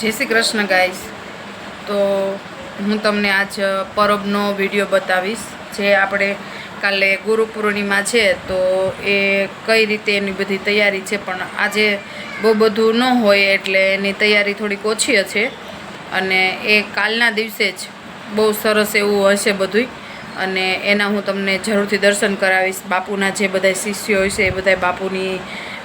જય શ્રી કૃષ્ણ ગાઈસ। તો હું તમને આજ પરબનો વિડીયો બતાવીશ જે આપણે કાલે ગુરુ પૂર્ણિમા છે તો એ કઈ રીતે એની બધી તૈયારી છે, પણ આજે બહુ બધું ન હોય એટલે એની તૈયારી થોડીક ઓછી છે અને એ કાલના દિવસે જ બહુ સરસ એવું હશે બધું અને એના હું તમને જરૂરથી દર્શન કરાવીશ। બાપુના જે બધા શિષ્યો હોય છે એ બધા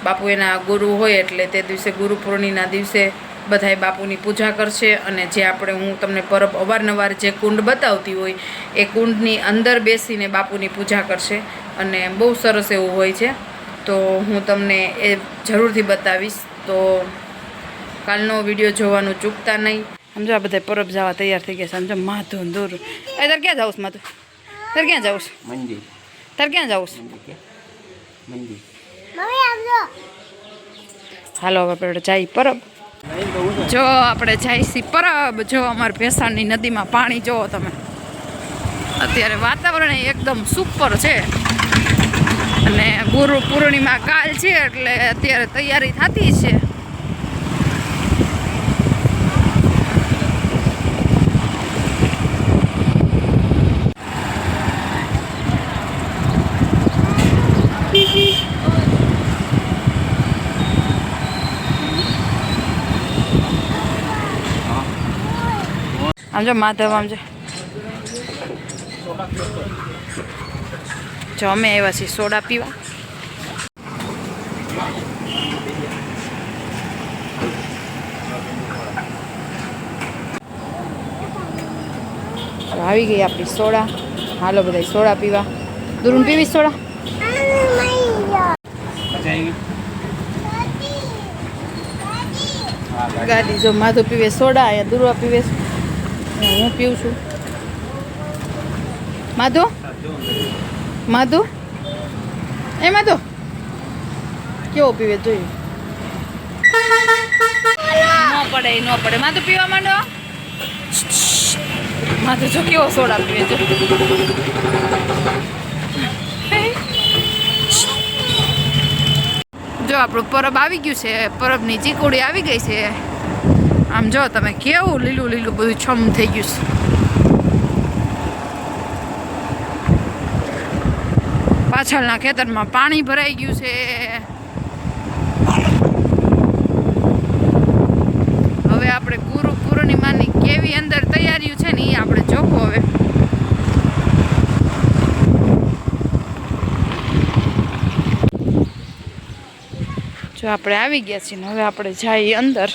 બાપુ એના ગુરુ હોય એટલે તે દિવસે ગુરુ પૂર્ણિમાના દિવસે બધાય બાપુની પૂજા કરશે અને જે આપણે હું તમને પરબ અવારનવાર જે કુંડ બતાવતી હોય એ કુંડની અંદર બેસીને બાપુની પૂજા કરશે અને બહુ સરસ એવું હોય છે। તો હું તમને એ જરૂરથી બતાવીશ, તો કાલનો વિડીયો જોવાનું ચૂકતા નહીં। સમજો આ બધા પરબ જવા તૈયાર થઈ ગયા છે। સમજો માધુ દૂર તાર ક્યાં જાઉં માધુ? તાર ક્યાં જાઉં? મંદિર। તાર ક્યાં જાઉં? મંદિર। હાલો હવે આપણે જાય પરબ। જો આપણે જાય પરબ। જો અમારે ભેસાણની નદીમાં પાણી જોવો તમે, અત્યારે વાતાવરણ એકદમ સુપર છે અને ગુરુ પૂર્ણિમા કાલ છે એટલે અત્યારે તૈયારી થતી છે। આમ જો માધવ, આમ જો અમે આવ્યા છીએ સોડા પીવા। આવી ગઈ આપણી સોડા। હાલો બધા સોડા પીવા। દૂરું પીવી સોડા? ગાડી જો માધુ પીવે સોડા, અહીંયા દુર્વા પીવે, હું પીવું છું। માધુ માધુ એ માધુ કેવો પીવે જોયું? ન પડે ન પડે। માધુ પીવા માંડો। માધુ જો કેવો સોડા પીવે જો। જો આપણું પરબ આવી ગયું છે, પરબની ચીકુડી આવી ગઈ છે। આમ જો તમે કેવું લીલું લીલું બધું છમ થઈ ગયું છે। પાછળના ખેતરમાં પાણી ભરાઈ ગયું છે। હવે આપણે ગુરુ પૂર્ણિમાની કેવી અંદર તૈયારીઓ છે ને એ આપણે જોવું હવે। જો આપણે આવી ગયા છીએ ને હવે આપણે જઈએ અંદર।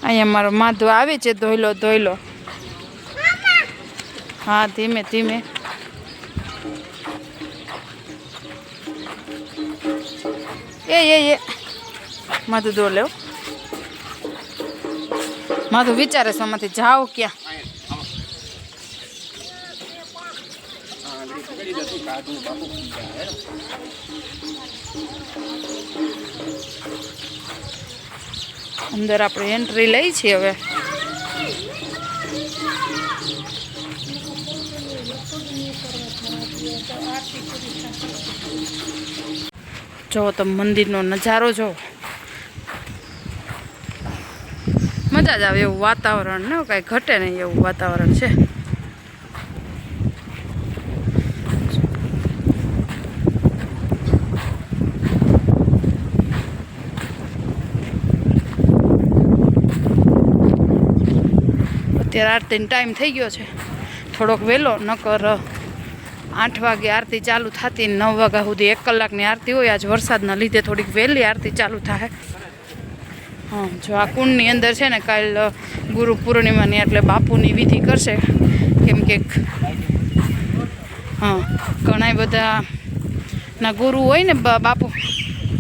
અહીંયા મારો માધુ આવે છે, ધોઈલો ધોઈલો। હા ધીમે ધીમે। એ માધુ દો લેવ। માધુ વિચારે છે આમાંથી જાઓ ક્યાં? અંદર આપણે એન્ટ્રી લઈ છીએ હવે। જો તમે મંદિરનો નજારો જો, મજા જ આવે એવું વાતાવરણ ને કાંઈ ઘટે નહીં એવું વાતાવરણ છે। અત્યારે આરતીનો ટાઈમ થઈ ગયો છે, થોડોક વહેલો, નકર 8 વાગે આરતી ચાલુ થતી, 9 વાગ્યા સુધી 1 કલાકની આરતી હોય। આજ વરસાદના લીધે થોડીક વહેલી આરતી ચાલુ થાય। હા જો આ કુંડની અંદર છે ને કાલ ગુરુ પૂર્ણિમાની એટલે બાપુની વિધિ કરશે, કેમ કે હા ઘણા બધા ના ગુરુ હોય ને બાપુ,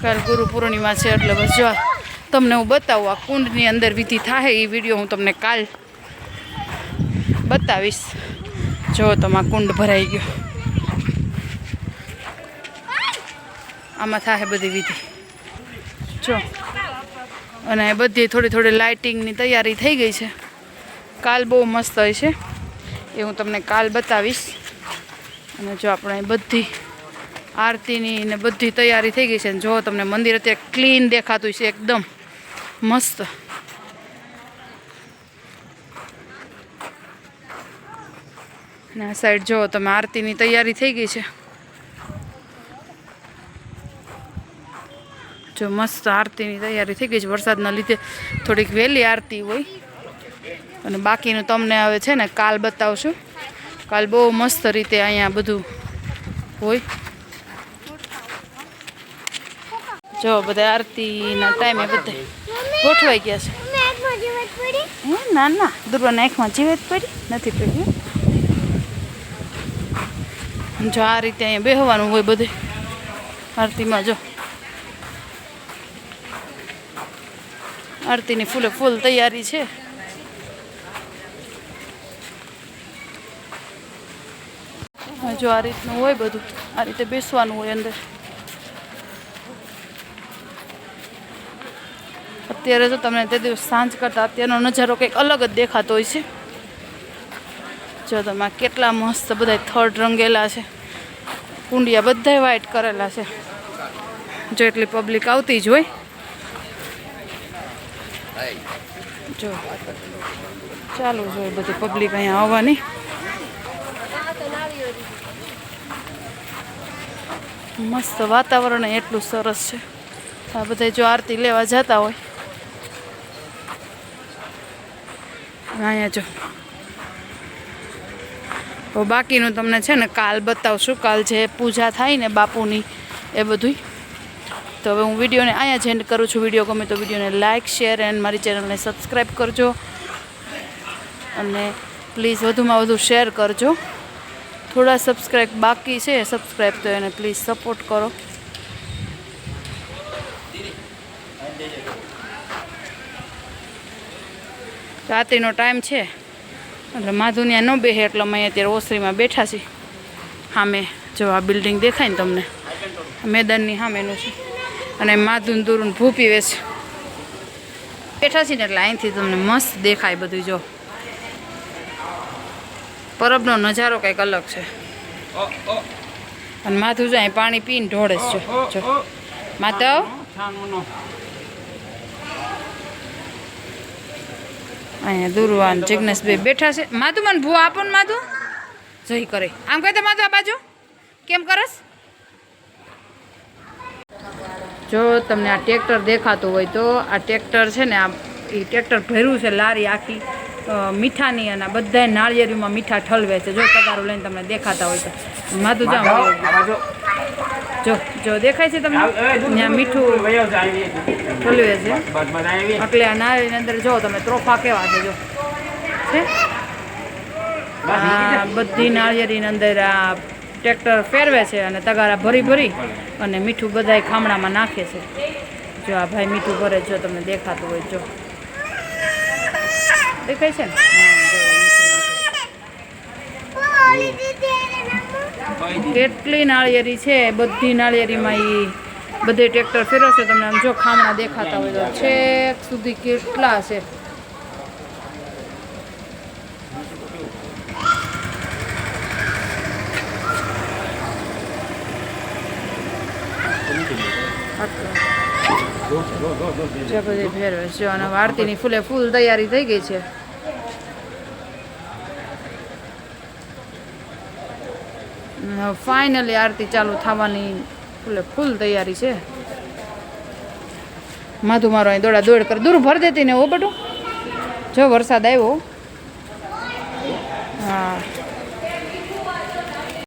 કાલ ગુરુ પૂર્ણિમા છે એટલે બસ જો તમને હું બતાવું આ કુંડની અંદર વિધિ થાય એ વિડીયો હું તમને કાલ બતાવીશ। જો તમારા કુંડ ભરાઈ ગયો, આમાં થાય બધી વિધિ જો, અને બધી થોડી થોડી લાઇટિંગની તૈયારી થઈ ગઈ છે। કાલ બહુ મસ્ત હોય છે એ હું તમને કાલ બતાવીશ। અને જો આપણે બધી આરતીની ને બધી તૈયારી થઈ ગઈ છે। જો તમને મંદિર અત્યારે ક્લીન દેખાતું છે એકદમ, મસ્ત. અને આ સાઈડ જો તમે આરતીની તૈયારી થઈ ગઈ છે. જો મસ્ત આરતીની તૈયારી થઈ ગઈ છે. વરસાદના લીધે થોડીક વહેલી આરતી હોય. અને બાકીનું તમને હવે છે ને કાલ બતાવશું. કાલ બહુ મસ્ત રીતે અહીંયા બધું હોય. જો બધા આરતીના ટાઈમે બધા ગોઠવાઈ ગયા છે. ના ના દુર્વાના આંખમાં જીવેત પડી નથી પડી. જો આ રીતે અહીંયા બેહવાનું હોય બધે આરતીમાં. જો આરતીની ફૂલે ફૂલ તૈયારી છે. જો આ રીતનું હોય બધું. આ રીતે બેસવાનું હોય અંદર. અત્યારે તો તમને તે દિવસ સાંજ કરતાં અત્યારનો નજારો કંઈક અલગ જ દેખાતો હોય છે. જો તમે કેટલા મસ્ત બધા થડ રંગેલા છે. કુંડિયા બધા વ્હાઈટ કરેલા છે. જો એટલી પબ્લિક આવતી જ હોય. જો ચાલુ જ હોય બધી પબ્લિક અહીંયા આવવાની. મસ્ત વાતાવરણ એટલું સરસ છે. આ બધા જો આરતી લેવા જતા હોય અહીંયા જો. તો બાકીનું તમને છે ને કાલ બતાવશું. કાલ જે પૂજા થાય ને બાપુની એ બધું. તો હવે હું વિડીયોને અહીંયા જ એન્ડ કરું છું. વિડીયો ગમે તો વિડીયોને લાઇક શેર એન્ડ મારી ચેનલને સબસ્ક્રાઈબ કરજો. અને પ્લીઝ વધુમાં વધુ શેર કરજો. થોડા સબસ્ક્રાઈબ બાકી છે સબસ્ક્રાઈબ, તો એને પ્લીઝ સપોર્ટ કરો. રાત્રિનો ટાઈમ છે એટલે માધુનિયા ન બેસે એટલે અમે અત્યારે ઓસરીમાં બેઠા છીએ. સામે જો આ બિલ્ડિંગ દેખાય ને તમને, મેદાનની સામેનું છે. અને માધુન દુરુન ભૂ પીવે છે. બેઠા છીએ ને એટલે અહીંથી તમને મસ્ત દેખાય બધું. જો પરબનો નજારો કંઈક અલગ છે. અને માથું જો અહીં પાણી પીને ઢોળે છે. જો માધવ અહીંયા દુર્વાન જિજ્ઞેશભાઈ બેઠા છે. માધુ મને ભૂ આપો ને માધુ. જઈ કરે આમ કહે માધુ આ બાજુ કેમ કરસ. જો તમને આ ટ્રેક્ટર દેખાતું હોય તો આ ટ્રેક્ટર છે ને, આ એ ટ્રેક્ટર ભર્યું છે લારી આખી મીઠાની. અને બધા નાળિયેરીમાં મીઠા ઠલવે છે. જો તગારું લઈને તમને દેખાતા હોય તો માધુ જો જો દેખાય છે તમને ત્યાં મીઠું ઠલવે છે. એટલે આ નાળિયેરની અંદર જો તમે ત્રોફા કેવા છે. જો છે આ બધી નાળિયેરીની અંદર આ ટ્રેક્ટર ફેરવે છે અને તગારા ભરી ભરી અને મીઠું બધાય ખામણામાં નાખે છે. જો આ ભાઈ મીઠું ભરે. જો તમને દેખાતું હોય જો દેખાય છે ને. કેટલી નાળિયેરી છે. બધી નાળિયેરીમાં એ બધે ટ્રેક્ટર ફેરવશે. તમને આમ જો ખામણા દેખાતા હોય તો છેક સુધી કેટલા છે. બધી ફેરવે છે. અને આરતીની ફૂલે ફૂલ તૈયારી થઈ ગઈ છે. ફાઇનલી આરતી ચાલુ થવાની ફૂલે ફૂલ તૈયારી છે. માધુ મારો અહીં દોડા દોડ કર દૂર ભર દેતી ને ઓ બટું. જો વરસાદ આવ્યો. હા